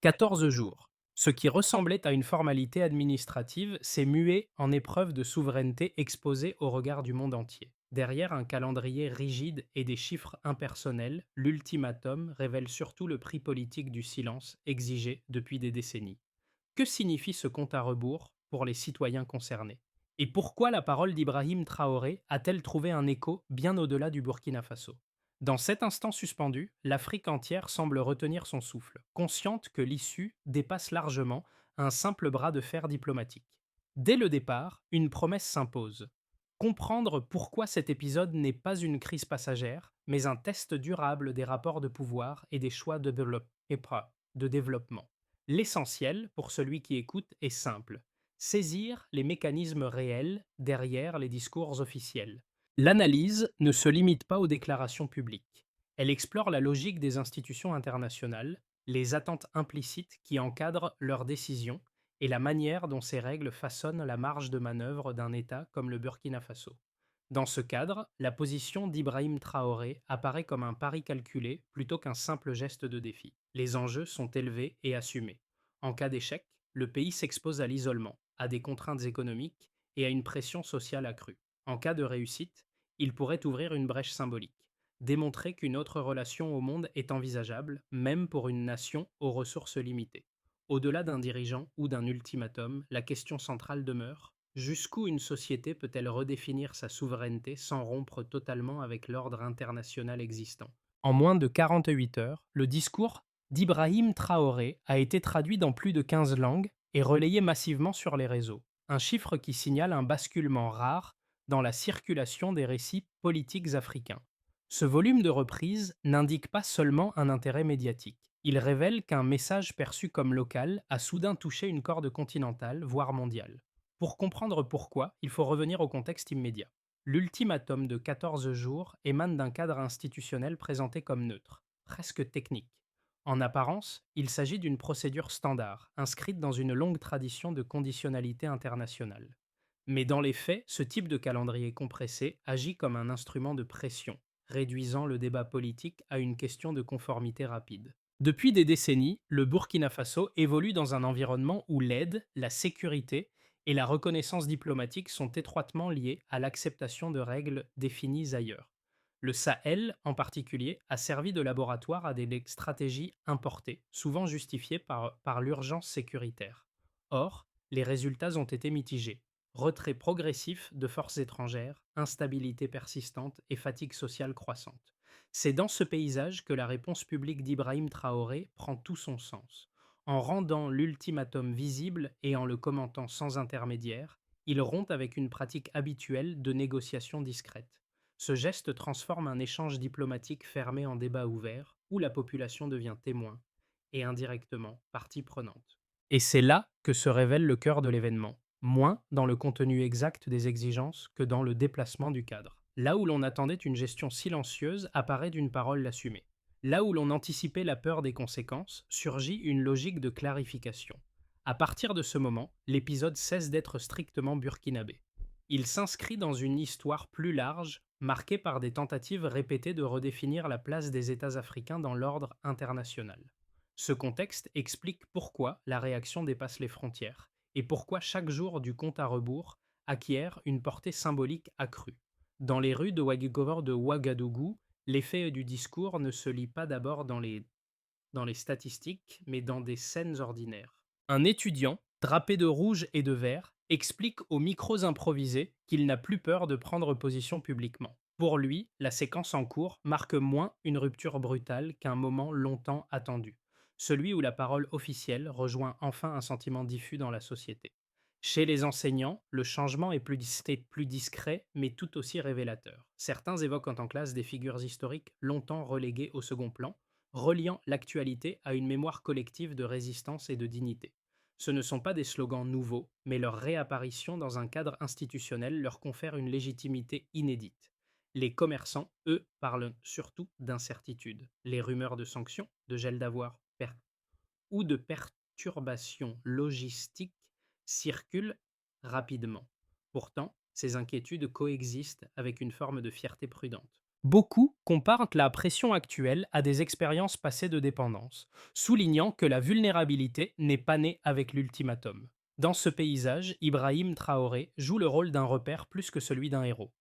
14 jours. Ce qui ressemblait à une formalité administrative s'est mué en épreuve de souveraineté exposée au regard du monde entier. Derrière un calendrier rigide et des chiffres impersonnels, l'ultimatum révèle surtout le prix politique du silence exigé depuis des décennies. Que signifie ce compte à rebours pour les citoyens concernés? Et pourquoi la parole d'Ibrahim Traoré a-t-elle trouvé un écho bien au-delà du Burkina Faso? Dans cet instant suspendu, l'Afrique entière semble retenir son souffle, consciente que l'issue dépasse largement un simple bras de fer diplomatique. Dès le départ, une promesse s'impose. Comprendre pourquoi cet épisode n'est pas une crise passagère, mais un test durable des rapports de pouvoir et des choix de développement. L'essentiel, pour celui qui écoute, est simple: saisir les mécanismes réels derrière les discours officiels. L'analyse ne se limite pas aux déclarations publiques. Elle explore la logique des institutions internationales, les attentes implicites qui encadrent leurs décisions et la manière dont ces règles façonnent la marge de manœuvre d'un État comme le Burkina Faso. Dans ce cadre, la position d'Ibrahim Traoré apparaît comme un pari calculé plutôt qu'un simple geste de défi. Les enjeux sont élevés et assumés. En cas d'échec, le pays s'expose à l'isolement, à des contraintes économiques et à une pression sociale accrue. En cas de réussite, il pourrait ouvrir une brèche symbolique, démontrer qu'une autre relation au monde est envisageable, même pour une nation aux ressources limitées. Au-delà d'un dirigeant ou d'un ultimatum, la question centrale demeure: jusqu'où une société peut-elle redéfinir sa souveraineté sans rompre totalement avec l'ordre international existant? En moins de 48 heures, le discours d'Ibrahim Traoré a été traduit dans plus de 15 langues et relayé massivement sur les réseaux, un chiffre qui signale un basculement rare dans la circulation des récits politiques africains. Ce volume de reprise n'indique pas seulement un intérêt médiatique. Il révèle qu'un message perçu comme local a soudain touché une corde continentale, voire mondiale. Pour comprendre pourquoi, il faut revenir au contexte immédiat. L'ultimatum de 14 jours émane d'un cadre institutionnel présenté comme neutre, presque technique. En apparence, il s'agit d'une procédure standard, inscrite dans une longue tradition de conditionnalité internationale. Mais dans les faits, ce type de calendrier compressé agit comme un instrument de pression, réduisant le débat politique à une question de conformité rapide. Depuis des décennies, le Burkina Faso évolue dans un environnement où l'aide, la sécurité et la reconnaissance diplomatique sont étroitement liées à l'acceptation de règles définies ailleurs. Le Sahel, en particulier, a servi de laboratoire à des stratégies importées, souvent justifiées par l'urgence sécuritaire. Or, les résultats ont été mitigés: retrait progressif de forces étrangères, instabilité persistante et fatigue sociale croissante. C'est dans ce paysage que la réponse publique d'Ibrahim Traoré prend tout son sens. En rendant l'ultimatum visible et en le commentant sans intermédiaire, il rompt avec une pratique habituelle de négociation discrète. Ce geste transforme un échange diplomatique fermé en débat ouvert, où la population devient témoin et indirectement partie prenante. Et c'est là que se révèle le cœur de l'événement, moins dans le contenu exact des exigences que dans le déplacement du cadre. Là où l'on attendait une gestion silencieuse apparaît d'une parole assumée. Là où l'on anticipait la peur des conséquences, surgit une logique de clarification. À partir de ce moment, l'épisode cesse d'être strictement burkinabé. Il s'inscrit dans une histoire plus large, marquée par des tentatives répétées de redéfinir la place des États africains dans l'ordre international. Ce contexte explique pourquoi la réaction dépasse les frontières et pourquoi chaque jour du compte à rebours acquiert une portée symbolique accrue. Dans les rues de Ouagadougou, l'effet du discours ne se lit pas d'abord dans les statistiques, mais dans des scènes ordinaires. Un étudiant, drapé de rouge et de vert, explique aux micros improvisés qu'il n'a plus peur de prendre position publiquement. Pour lui, la séquence en cours marque moins une rupture brutale qu'un moment longtemps attendu, celui où la parole officielle rejoint enfin un sentiment diffus dans la société. Chez les enseignants, le changement est plus discret, mais tout aussi révélateur. Certains évoquent en classe des figures historiques longtemps reléguées au second plan, reliant l'actualité à une mémoire collective de résistance et de dignité. Ce ne sont pas des slogans nouveaux, mais leur réapparition dans un cadre institutionnel leur confère une légitimité inédite. Les commerçants, eux, parlent surtout d'incertitude. Les rumeurs de sanctions, de gel d'avoir ou de perturbations logistiques circulent rapidement. Pourtant, ces inquiétudes coexistent avec une forme de fierté prudente. Beaucoup comparent la pression actuelle à des expériences passées de dépendance, soulignant que la vulnérabilité n'est pas née avec l'ultimatum. Dans ce paysage, Ibrahim Traoré joue le rôle d'un repère plus que celui d'un héros.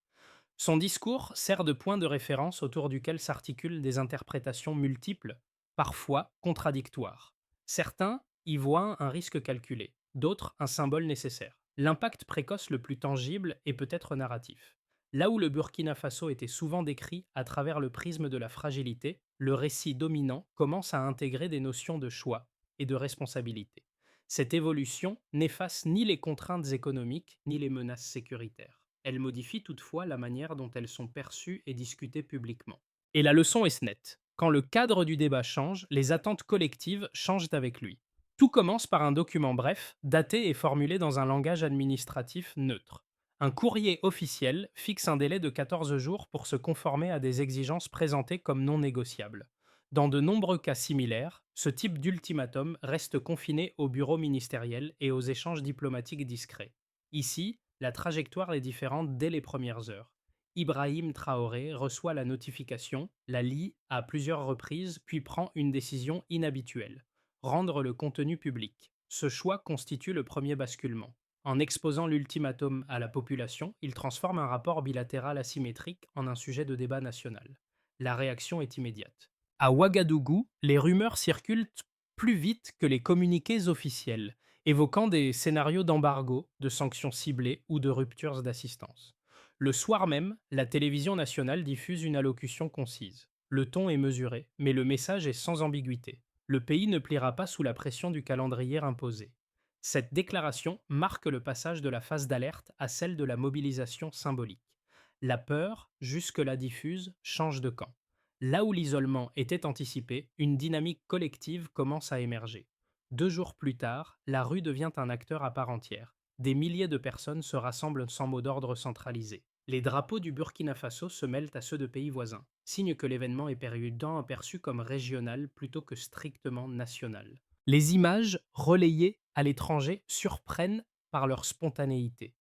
Son discours sert de point de référence autour duquel s'articulent des interprétations multiples, parfois contradictoires. Certains y voient un risque calculé, d'autres un symbole nécessaire. L'impact précoce le plus tangible est peut-être narratif. Là où le Burkina Faso était souvent décrit à travers le prisme de la fragilité, le récit dominant commence à intégrer des notions de choix et de responsabilité. Cette évolution n'efface ni les contraintes économiques ni les menaces sécuritaires. Elle modifie toutefois la manière dont elles sont perçues et discutées publiquement. Et la leçon est nette. Quand le cadre du débat change, les attentes collectives changent avec lui. Tout commence par un document bref, daté et formulé dans un langage administratif neutre. Un courrier officiel fixe un délai de 14 jours pour se conformer à des exigences présentées comme non négociables. Dans de nombreux cas similaires, ce type d'ultimatum reste confiné au bureau ministériel et aux échanges diplomatiques discrets. Ici, la trajectoire est différente dès les premières heures. Ibrahim Traoré reçoit la notification, la lit à plusieurs reprises, puis prend une décision inhabituelle: rendre le contenu public. Ce choix constitue le premier basculement. En exposant l'ultimatum à la population, il transforme un rapport bilatéral asymétrique en un sujet de débat national. La réaction est immédiate. À Ouagadougou, les rumeurs circulent plus vite que les communiqués officiels, évoquant des scénarios d'embargo, de sanctions ciblées ou de ruptures d'assistance. Le soir même, la télévision nationale diffuse une allocution concise. Le ton est mesuré, mais le message est sans ambiguïté. Le pays ne pliera pas sous la pression du calendrier imposé. Cette déclaration marque le passage de la phase d'alerte à celle de la mobilisation symbolique. La peur, jusque-là diffuse, change de camp. Là où l'isolement était anticipé, une dynamique collective commence à émerger. 2 jours plus tard, la rue devient un acteur à part entière. Des milliers de personnes se rassemblent sans mot d'ordre centralisé. Les drapeaux du Burkina Faso se mêlent à ceux de pays voisins, signe que l'événement est périodant perçu comme régional plutôt que strictement national. Les images relayées à l'étranger surprennent par leur spontanéité.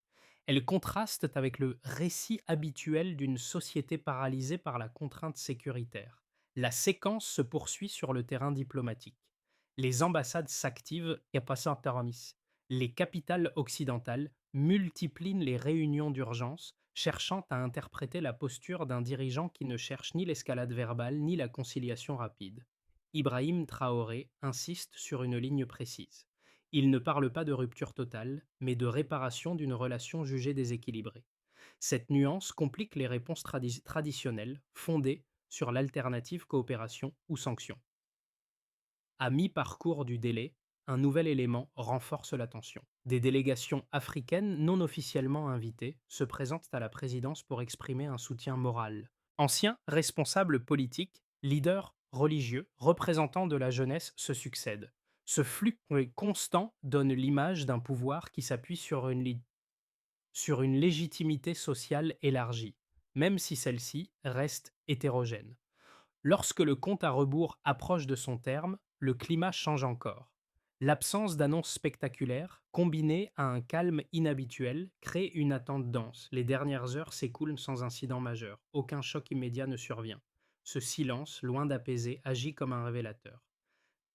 Elles contrastent avec le récit habituel d'une société paralysée par la contrainte sécuritaire. La séquence se poursuit sur le terrain diplomatique. Les ambassades s'activent et passent en taramis. Les capitales occidentales multiplient les réunions d'urgence, cherchant à interpréter la posture d'un dirigeant qui ne cherche ni l'escalade verbale ni la conciliation rapide. Ibrahim Traoré insiste sur une ligne précise. Il ne parle pas de rupture totale, mais de réparation d'une relation jugée déséquilibrée. Cette nuance complique les réponses traditionnelles, fondées sur l'alternative coopération ou sanction. À mi-parcours du délai, un nouvel élément renforce la tension. Des délégations africaines non officiellement invitées se présentent à la présidence pour exprimer un soutien moral. Anciens responsables politiques, leaders religieux, représentants de la jeunesse se succèdent. Ce flux constant donne l'image d'un pouvoir qui s'appuie sur une légitimité sociale élargie, même si celle-ci reste hétérogène. Lorsque le compte à rebours approche de son terme, le climat change encore. L'absence d'annonces spectaculaires, combinée à un calme inhabituel, crée une attente dense. Les dernières heures s'écoulent sans incident majeur. Aucun choc immédiat ne survient. Ce silence, loin d'apaiser, agit comme un révélateur.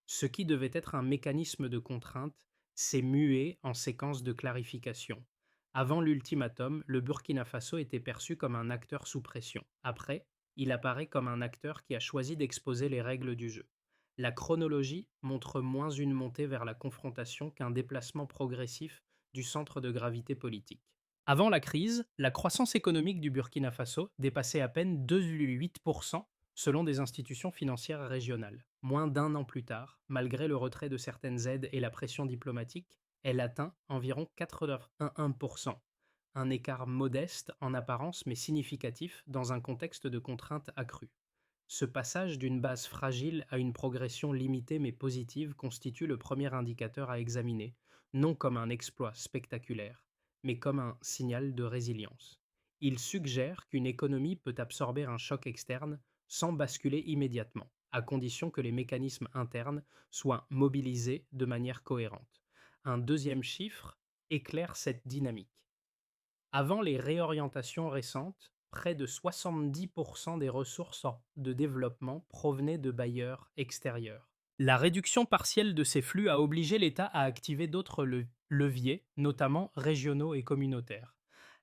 Ce qui devait être un mécanisme de contrainte s'est mué en séquence de clarification. Avant l'ultimatum, le Burkina Faso était perçu comme un acteur sous pression. Après, il apparaît comme un acteur qui a choisi d'exposer les règles du jeu. La chronologie montre moins une montée vers la confrontation qu'un déplacement progressif du centre de gravité politique. Avant la crise, la croissance économique du Burkina Faso dépassait à peine 2,8% selon des institutions financières régionales. Moins d'un an plus tard, malgré le retrait de certaines aides et la pression diplomatique, elle atteint environ 4,11%, un écart modeste en apparence mais significatif dans un contexte de contraintes accrues. Ce passage d'une base fragile à une progression limitée mais positive constitue le premier indicateur à examiner, non comme un exploit spectaculaire, mais comme un signal de résilience. Il suggère qu'une économie peut absorber un choc externe sans basculer immédiatement, à condition que les mécanismes internes soient mobilisés de manière cohérente. Un deuxième chiffre éclaire cette dynamique. Avant les réorientations récentes, près de 70% des ressources de développement provenaient de bailleurs extérieurs. La réduction partielle de ces flux a obligé l'État à activer d'autres leviers, notamment régionaux et communautaires.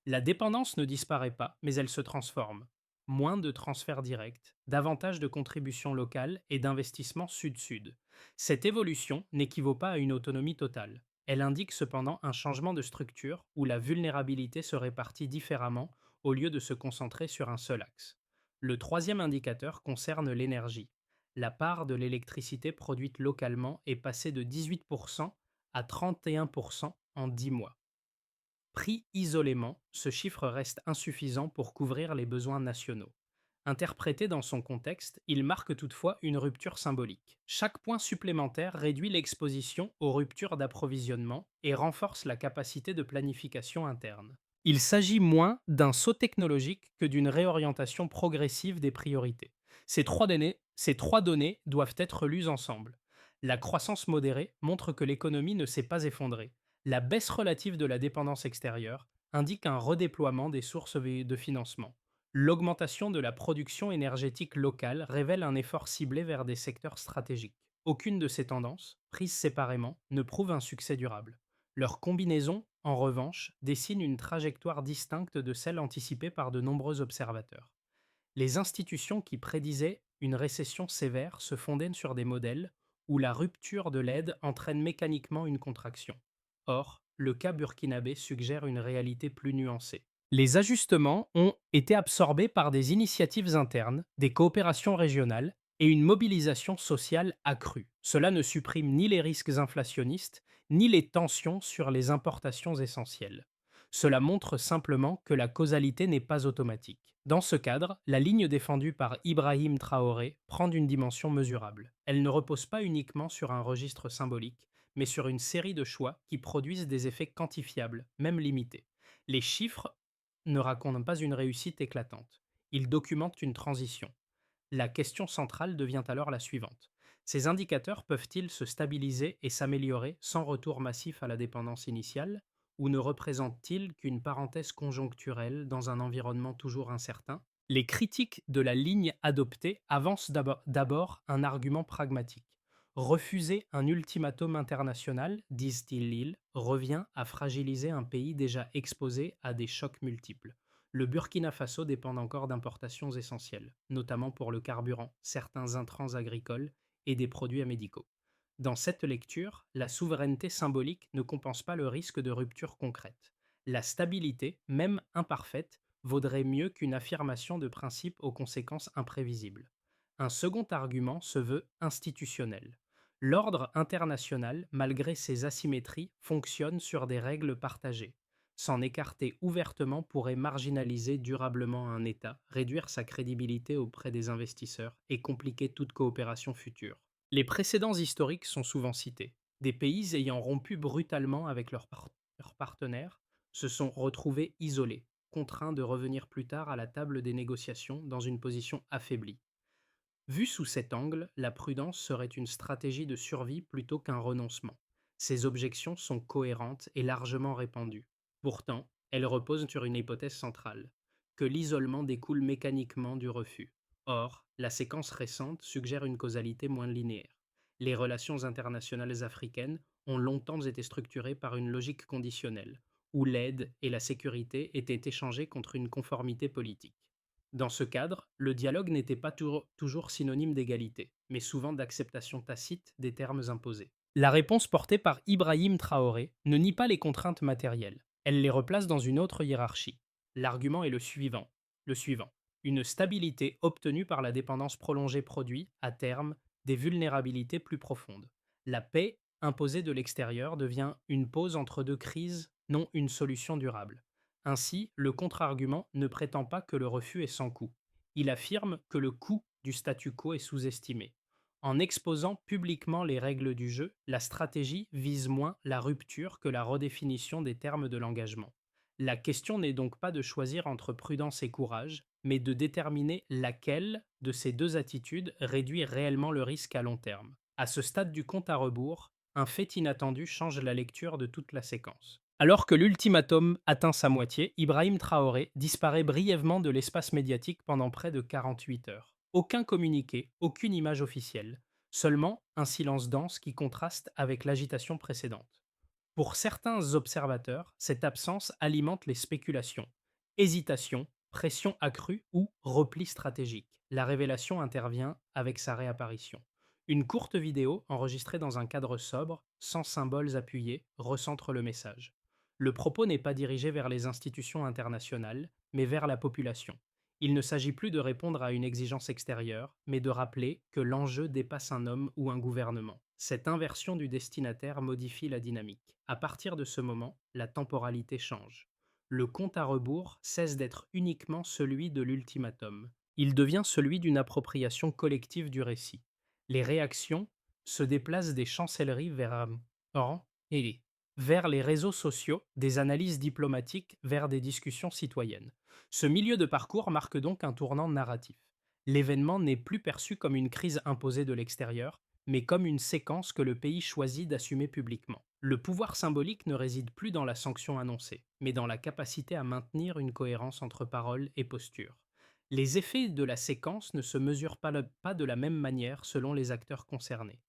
La dépendance ne disparaît pas, mais elle se transforme. Moins de transferts directs, davantage de contributions locales et d'investissements sud-sud. Cette évolution n'équivaut pas à une autonomie totale. Elle indique cependant un changement de structure où la vulnérabilité se répartit différemment au lieu de se concentrer sur un seul axe. Le troisième indicateur concerne l'énergie. La part de l'électricité produite localement est passée de 18% à 31% en 10 mois. Pris isolément, ce chiffre reste insuffisant pour couvrir les besoins nationaux. Interprété dans son contexte, il marque toutefois une rupture symbolique. Chaque point supplémentaire réduit l'exposition aux ruptures d'approvisionnement et renforce la capacité de planification interne. Il s'agit moins d'un saut technologique que d'une réorientation progressive des priorités. Ces trois données doivent être lues ensemble. La croissance modérée montre que l'économie ne s'est pas effondrée. La baisse relative de la dépendance extérieure indique un redéploiement des sources de financement. L'augmentation de la production énergétique locale révèle un effort ciblé vers des secteurs stratégiques. Aucune de ces tendances, prises séparément, ne prouve un succès durable. Leur combinaison, en revanche, dessine une trajectoire distincte de celle anticipée par de nombreux observateurs. Les institutions qui prédisaient une récession sévère se fondaient sur des modèles où la rupture de l'aide entraîne mécaniquement une contraction. Or, le cas burkinabé suggère une réalité plus nuancée. Les ajustements ont été absorbés par des initiatives internes, des coopérations régionales et une mobilisation sociale accrue. Cela ne supprime ni les risques inflationnistes, ni les tensions sur les importations essentielles. Cela montre simplement que la causalité n'est pas automatique. Dans ce cadre, la ligne défendue par Ibrahim Traoré prend une dimension mesurable. Elle ne repose pas uniquement sur un registre symbolique, mais sur une série de choix qui produisent des effets quantifiables, même limités. Les chiffres ne racontent pas une réussite éclatante. Ils documentent une transition. La question centrale devient alors la suivante. Ces indicateurs peuvent-ils se stabiliser et s'améliorer sans retour massif à la dépendance initiale, ou ne représentent-ils qu'une parenthèse conjoncturelle dans un environnement toujours incertain? Les critiques de la ligne adoptée avancent d'abord un argument pragmatique. Refuser un ultimatum international, disent-ils, revient à fragiliser un pays déjà exposé à des chocs multiples. Le Burkina Faso dépend encore d'importations essentielles, notamment pour le carburant, certains intrants agricoles et des produits médicaux. Dans cette lecture, la souveraineté symbolique ne compense pas le risque de rupture concrète. La stabilité, même imparfaite, vaudrait mieux qu'une affirmation de principe aux conséquences imprévisibles. Un second argument se veut institutionnel. L'ordre international, malgré ses asymétries, fonctionne sur des règles partagées. S'en écarter ouvertement pourrait marginaliser durablement un État, réduire sa crédibilité auprès des investisseurs et compliquer toute coopération future. Les précédents historiques sont souvent cités. Des pays ayant rompu brutalement avec leurs partenaires se sont retrouvés isolés, contraints de revenir plus tard à la table des négociations dans une position affaiblie. Vu sous cet angle, la prudence serait une stratégie de survie plutôt qu'un renoncement. Ces objections sont cohérentes et largement répandues. Pourtant, elles reposent sur une hypothèse centrale, que l'isolement découle mécaniquement du refus. Or, la séquence récente suggère une causalité moins linéaire. Les relations internationales africaines ont longtemps été structurées par une logique conditionnelle, où l'aide et la sécurité étaient échangées contre une conformité politique. Dans ce cadre, le dialogue n'était pas toujours synonyme d'égalité, mais souvent d'acceptation tacite des termes imposés. La réponse portée par Ibrahim Traoré ne nie pas les contraintes matérielles, elle les replace dans une autre hiérarchie. L'argument est le suivant. Une stabilité obtenue par la dépendance prolongée produit, à terme, des vulnérabilités plus profondes. La paix imposée de l'extérieur devient une pause entre deux crises, non une solution durable. Ainsi, le contre-argument ne prétend pas que le refus est sans coût. Il affirme que le coût du statu quo est sous-estimé. En exposant publiquement les règles du jeu, la stratégie vise moins la rupture que la redéfinition des termes de l'engagement. La question n'est donc pas de choisir entre prudence et courage, mais de déterminer laquelle de ces deux attitudes réduit réellement le risque à long terme. À ce stade du compte à rebours, un fait inattendu change la lecture de toute la séquence. Alors que l'ultimatum atteint sa moitié, Ibrahim Traoré disparaît brièvement de l'espace médiatique pendant près de 48 heures. Aucun communiqué, aucune image officielle, seulement un silence dense qui contraste avec l'agitation précédente. Pour certains observateurs, cette absence alimente les spéculations. Hésitation, pression accrue ou repli stratégique. La révélation intervient avec sa réapparition. Une courte vidéo, enregistrée dans un cadre sobre, sans symboles appuyés, recentre le message. Le propos n'est pas dirigé vers les institutions internationales, mais vers la population. Il ne s'agit plus de répondre à une exigence extérieure, mais de rappeler que l'enjeu dépasse un homme ou un gouvernement. Cette inversion du destinataire modifie la dynamique. À partir de ce moment, la temporalité change. Le compte à rebours cesse d'être uniquement celui de l'ultimatum. Il devient celui d'une appropriation collective du récit. Les réactions se déplacent des chancelleries et vers les réseaux sociaux, des analyses diplomatiques vers des discussions citoyennes. Ce milieu de parcours marque donc un tournant narratif. L'événement n'est plus perçu comme une crise imposée de l'extérieur, mais comme une séquence que le pays choisit d'assumer publiquement. Le pouvoir symbolique ne réside plus dans la sanction annoncée, mais dans la capacité à maintenir une cohérence entre parole et posture. Les effets de la séquence ne se mesurent pas de la même manière selon les acteurs concernés.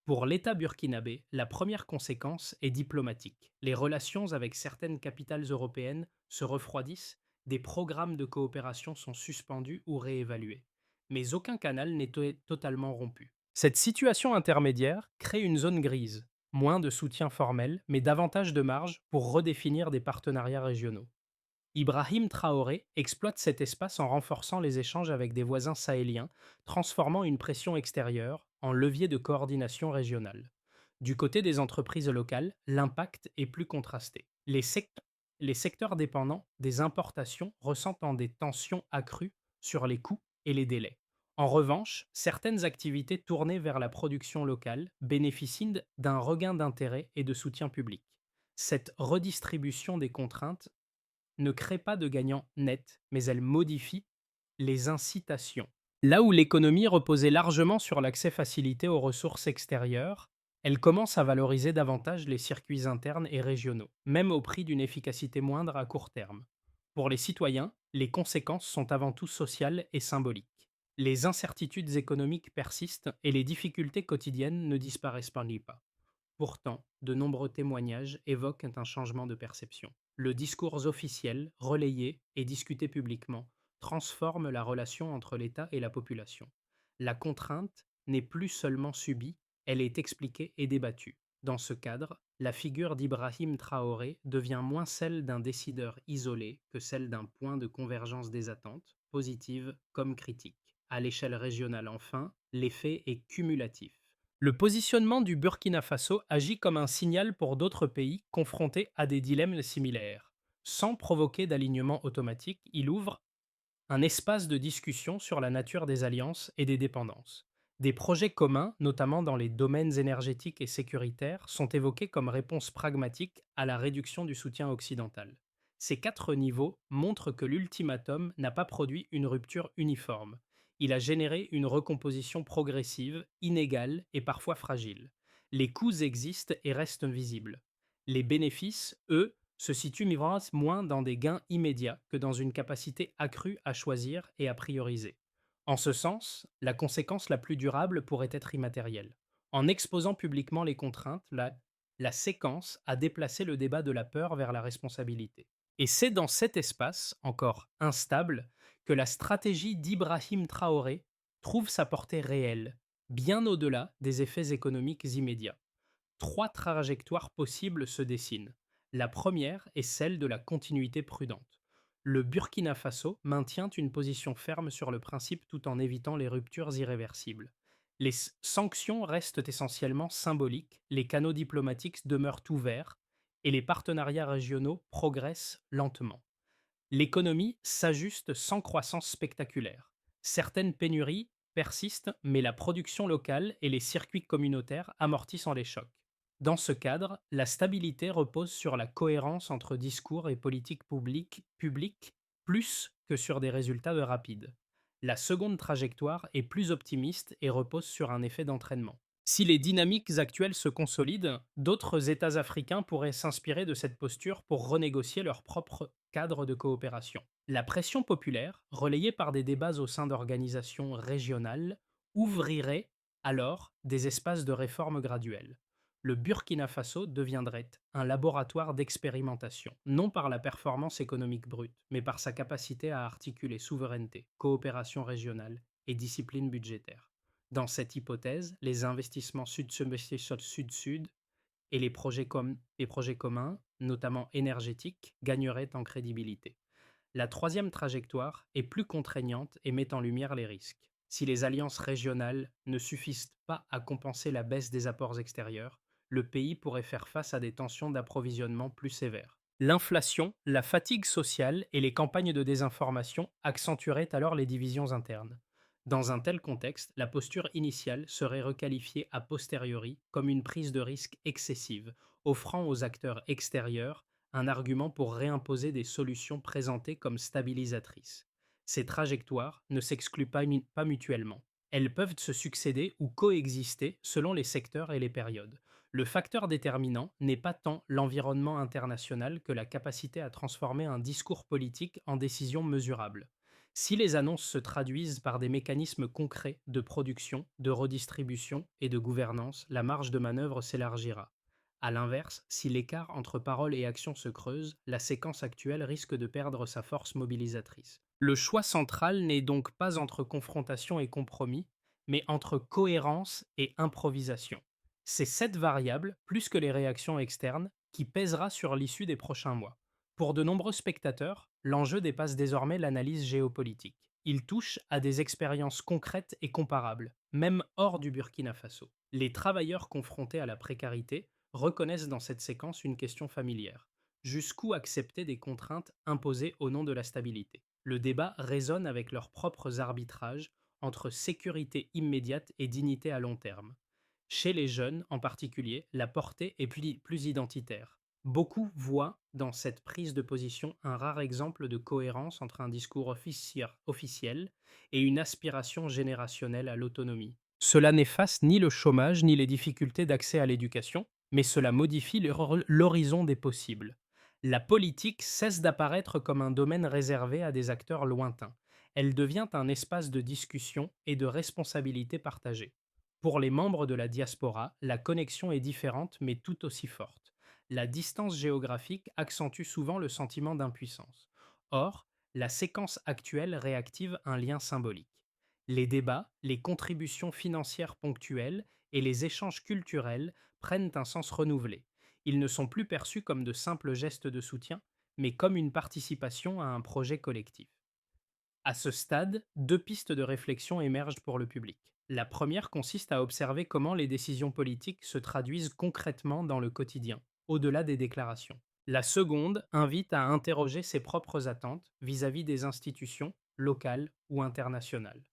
Pour l'État burkinabé, la première conséquence est diplomatique. Les relations avec certaines capitales européennes se refroidissent, des programmes de coopération sont suspendus ou réévalués. Mais aucun canal n'est totalement rompu. Cette situation intermédiaire crée une zone grise, moins de soutien formel, mais davantage de marge pour redéfinir des partenariats régionaux. Ibrahim Traoré exploite cet espace en renforçant les échanges avec des voisins sahéliens, transformant une pression extérieure en levier de coordination régionale. Du côté des entreprises locales, l'impact est plus contrasté. Les secteurs dépendants des importations ressentent des tensions accrues sur les coûts et les délais. En revanche, certaines activités tournées vers la production locale bénéficient d'un regain d'intérêt et de soutien public. Cette redistribution des contraintes ne crée pas de gagnant net, mais elle modifie les incitations. Là où l'économie reposait largement sur l'accès facilité aux ressources extérieures, elle commence à valoriser davantage les circuits internes et régionaux, même au prix d'une efficacité moindre à court terme. Pour les citoyens, les conséquences sont avant tout sociales et symboliques. Les incertitudes économiques persistent et les difficultés quotidiennes ne disparaissent pas. Pourtant, de nombreux témoignages évoquent un changement de perception. Le discours officiel, relayé et discuté publiquement, transforme la relation entre l'État et la population. La contrainte n'est plus seulement subie, elle est expliquée et débattue. Dans ce cadre, la figure d'Ibrahim Traoré devient moins celle d'un décideur isolé que celle d'un point de convergence des attentes, positives comme critiques. À l'échelle régionale enfin, l'effet est cumulatif. Le positionnement du Burkina Faso agit comme un signal pour d'autres pays confrontés à des dilemmes similaires. Sans provoquer d'alignement automatique, il ouvre un espace de discussion sur la nature des alliances et des dépendances. Des projets communs, notamment dans les domaines énergétiques et sécuritaires, sont évoqués comme réponse pragmatique à la réduction du soutien occidental. Ces quatre niveaux montrent que l'ultimatum n'a pas produit une rupture uniforme. Il a généré une recomposition progressive, inégale et parfois fragile. Les coûts existent et restent visibles. Les bénéfices, eux, se situe moins dans des gains immédiats que dans une capacité accrue à choisir et à prioriser. En ce sens, la conséquence la plus durable pourrait être immatérielle. En exposant publiquement les contraintes, la séquence a déplacé le débat de la peur vers la responsabilité. Et c'est dans cet espace, encore instable, que la stratégie d'Ibrahim Traoré trouve sa portée réelle, bien au-delà des effets économiques immédiats. Trois trajectoires possibles se dessinent. La première est celle de la continuité prudente. Le Burkina Faso maintient une position ferme sur le principe tout en évitant les ruptures irréversibles. Les sanctions restent essentiellement symboliques, les canaux diplomatiques demeurent ouverts et les partenariats régionaux progressent lentement. L'économie s'ajuste sans croissance spectaculaire. Certaines pénuries persistent, mais la production locale et les circuits communautaires amortissent les chocs. Dans ce cadre, la stabilité repose sur la cohérence entre discours et politique publique plus que sur des résultats rapides. La seconde trajectoire est plus optimiste et repose sur un effet d'entraînement. Si les dynamiques actuelles se consolident, d'autres États africains pourraient s'inspirer de cette posture pour renégocier leur propre cadre de coopération. La pression populaire, relayée par des débats au sein d'organisations régionales, ouvrirait alors des espaces de réforme graduelle. Le Burkina Faso deviendrait un laboratoire d'expérimentation, non par la performance économique brute, mais par sa capacité à articuler souveraineté, coopération régionale et discipline budgétaire. Dans cette hypothèse, les investissements sud-sud et les projets communs, notamment énergétiques, gagneraient en crédibilité. La troisième trajectoire est plus contraignante et met en lumière les risques. Si les alliances régionales ne suffisent pas à compenser la baisse des apports extérieurs, le pays pourrait faire face à des tensions d'approvisionnement plus sévères. L'inflation, la fatigue sociale et les campagnes de désinformation accentueraient alors les divisions internes. Dans un tel contexte, la posture initiale serait requalifiée a posteriori comme une prise de risque excessive, offrant aux acteurs extérieurs un argument pour réimposer des solutions présentées comme stabilisatrices. Ces trajectoires ne s'excluent pas mutuellement. Elles peuvent se succéder ou coexister selon les secteurs et les périodes. Le facteur déterminant n'est pas tant l'environnement international que la capacité à transformer un discours politique en décision mesurable. Si les annonces se traduisent par des mécanismes concrets de production, de redistribution et de gouvernance, la marge de manœuvre s'élargira. A l'inverse, si l'écart entre parole et action se creuse, la séquence actuelle risque de perdre sa force mobilisatrice. Le choix central n'est donc pas entre confrontation et compromis, mais entre cohérence et improvisation. C'est cette variable, plus que les réactions externes, qui pèsera sur l'issue des prochains mois. Pour de nombreux spectateurs, l'enjeu dépasse désormais l'analyse géopolitique. Il touche à des expériences concrètes et comparables, même hors du Burkina Faso. Les travailleurs confrontés à la précarité reconnaissent dans cette séquence une question familière. Jusqu'où accepter des contraintes imposées au nom de la stabilité? Le débat résonne avec leurs propres arbitrages entre sécurité immédiate et dignité à long terme. Chez les jeunes, en particulier, la portée est plus identitaire. Beaucoup voient dans cette prise de position un rare exemple de cohérence entre un discours officiel et une aspiration générationnelle à l'autonomie. Cela n'efface ni le chômage ni les difficultés d'accès à l'éducation, mais cela modifie l'horizon des possibles. La politique cesse d'apparaître comme un domaine réservé à des acteurs lointains. Elle devient un espace de discussion et de responsabilité partagée. Pour les membres de la diaspora, la connexion est différente mais tout aussi forte. La distance géographique accentue souvent le sentiment d'impuissance. Or, la séquence actuelle réactive un lien symbolique. Les débats, les contributions financières ponctuelles et les échanges culturels prennent un sens renouvelé. Ils ne sont plus perçus comme de simples gestes de soutien, mais comme une participation à un projet collectif. À ce stade, deux pistes de réflexion émergent pour le public. La première consiste à observer comment les décisions politiques se traduisent concrètement dans le quotidien, au-delà des déclarations. La seconde invite à interroger ses propres attentes vis-à-vis des institutions, locales ou internationales.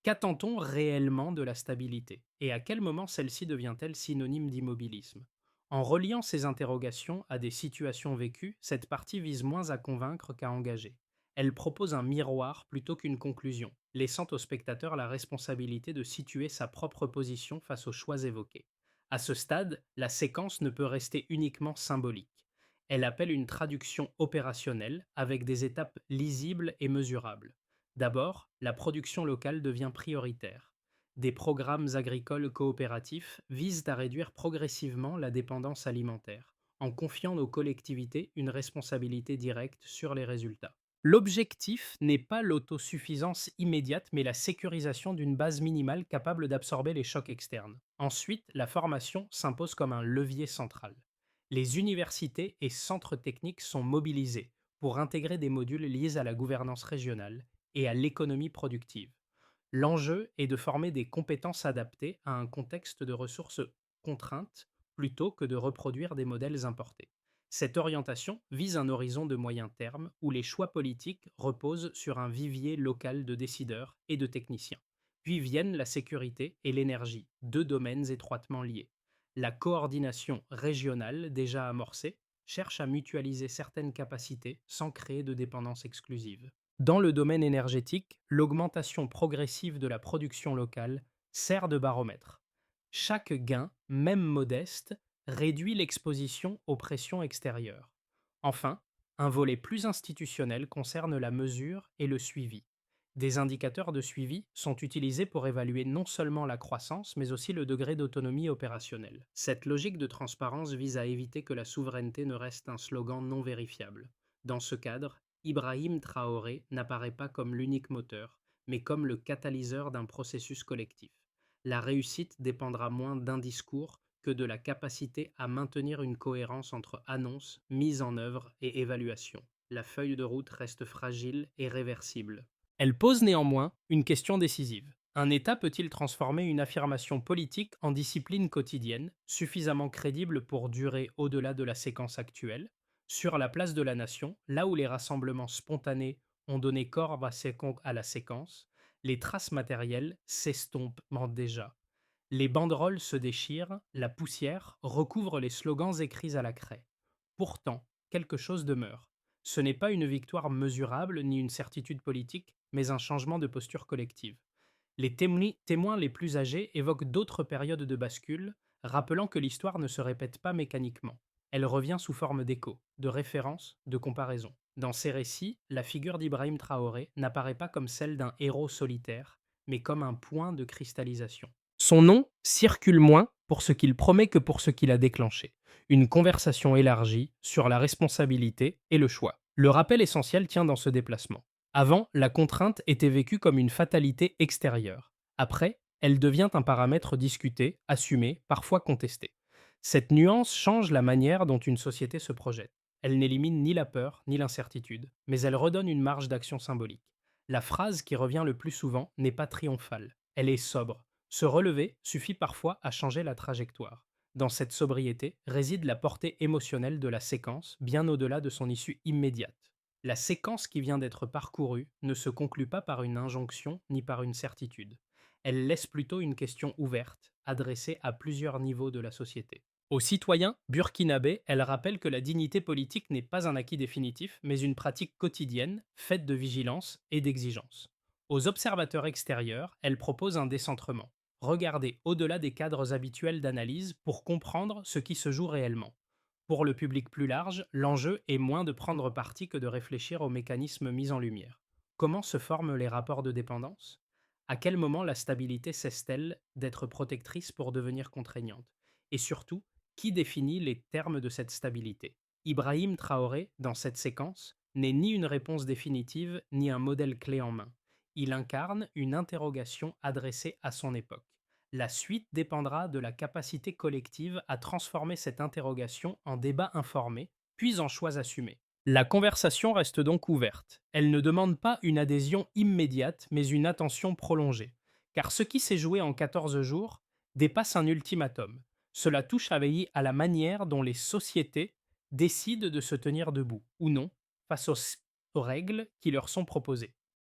Qu'attend-on réellement de la stabilité? Et à quel moment celle-ci devient-elle synonyme d'immobilisme? En reliant ces interrogations à des situations vécues, cette partie vise moins à convaincre qu'à engager. Elle propose un miroir plutôt qu'une conclusion, laissant au spectateur la responsabilité de situer sa propre position face aux choix évoqués. À ce stade, la séquence ne peut rester uniquement symbolique. Elle appelle une traduction opérationnelle avec des étapes lisibles et mesurables. D'abord, la production locale devient prioritaire. Des programmes agricoles coopératifs visent à réduire progressivement la dépendance alimentaire, en confiant aux collectivités une responsabilité directe sur les résultats. L'objectif n'est pas l'autosuffisance immédiate, mais la sécurisation d'une base minimale capable d'absorber les chocs externes. Ensuite, la formation s'impose comme un levier central. Les universités et centres techniques sont mobilisés pour intégrer des modules liés à la gouvernance régionale et à l'économie productive. L'enjeu est de former des compétences adaptées à un contexte de ressources contraintes plutôt que de reproduire des modèles importés. Cette orientation vise un horizon de moyen terme où les choix politiques reposent sur un vivier local de décideurs et de techniciens. Puis viennent la sécurité et l'énergie, deux domaines étroitement liés. La coordination régionale, déjà amorcée, cherche à mutualiser certaines capacités sans créer de dépendance exclusive. Dans le domaine énergétique, l'augmentation progressive de la production locale sert de baromètre. Chaque gain, même modeste, réduit l'exposition aux pressions extérieures. Enfin, un volet plus institutionnel concerne la mesure et le suivi. Des indicateurs de suivi sont utilisés pour évaluer non seulement la croissance, mais aussi le degré d'autonomie opérationnelle. Cette logique de transparence vise à éviter que la souveraineté ne reste un slogan non vérifiable. Dans ce cadre, Ibrahim Traoré n'apparaît pas comme l'unique moteur, mais comme le catalyseur d'un processus collectif. La réussite dépendra moins d'un discours que de la capacité à maintenir une cohérence entre annonce, mise en œuvre et évaluation. La feuille de route reste fragile et réversible. Elle pose néanmoins une question décisive. Un État peut-il transformer une affirmation politique en discipline quotidienne, suffisamment crédible pour durer au-delà de la séquence actuelle? Sur la place de la nation, là où les rassemblements spontanés ont donné corps à la séquence, les traces matérielles s'estompent déjà. Les banderoles se déchirent, la poussière recouvre les slogans écrits à la craie. Pourtant, quelque chose demeure. Ce n'est pas une victoire mesurable ni une certitude politique, mais un changement de posture collective. Les témoins les plus âgés évoquent d'autres périodes de bascule, rappelant que l'histoire ne se répète pas mécaniquement. Elle revient sous forme d'écho, de référence, de comparaison. Dans ces récits, la figure d'Ibrahim Traoré n'apparaît pas comme celle d'un héros solitaire, mais comme un point de cristallisation. Son nom circule moins pour ce qu'il promet que pour ce qu'il a déclenché. Une conversation élargie sur la responsabilité et le choix. Le rappel essentiel tient dans ce déplacement. Avant, la contrainte était vécue comme une fatalité extérieure. Après, elle devient un paramètre discuté, assumé, parfois contesté. Cette nuance change la manière dont une société se projette. Elle n'élimine ni la peur ni l'incertitude, mais elle redonne une marge d'action symbolique. La phrase qui revient le plus souvent n'est pas triomphale, elle est sobre. Se relever suffit parfois à changer la trajectoire. Dans cette sobriété réside la portée émotionnelle de la séquence, bien au-delà de son issue immédiate. La séquence qui vient d'être parcourue ne se conclut pas par une injonction ni par une certitude. Elle laisse plutôt une question ouverte, adressée à plusieurs niveaux de la société. Aux citoyens burkinabés, elle rappelle que la dignité politique n'est pas un acquis définitif, mais une pratique quotidienne, faite de vigilance et d'exigence. Aux observateurs extérieurs, elle propose un décentrement. Regarder au-delà des cadres habituels d'analyse pour comprendre ce qui se joue réellement. Pour le public plus large, l'enjeu est moins de prendre parti que de réfléchir aux mécanismes mis en lumière. Comment se forment les rapports de dépendance? À quel moment la stabilité cesse-t-elle d'être protectrice pour devenir contraignante? Et surtout, qui définit les termes de cette stabilité? Ibrahim Traoré, dans cette séquence, n'est ni une réponse définitive ni un modèle clé en main. Il incarne une interrogation adressée à son époque. La suite dépendra de la capacité collective à transformer cette interrogation en débat informé, puis en choix assumés. La conversation reste donc ouverte. Elle ne demande pas une adhésion immédiate, mais une attention prolongée. Car ce qui s'est joué en 14 jours dépasse un ultimatum. Cela touche à veiller à la manière dont les sociétés décident de se tenir debout, ou non, face aux règles qui leur sont proposées.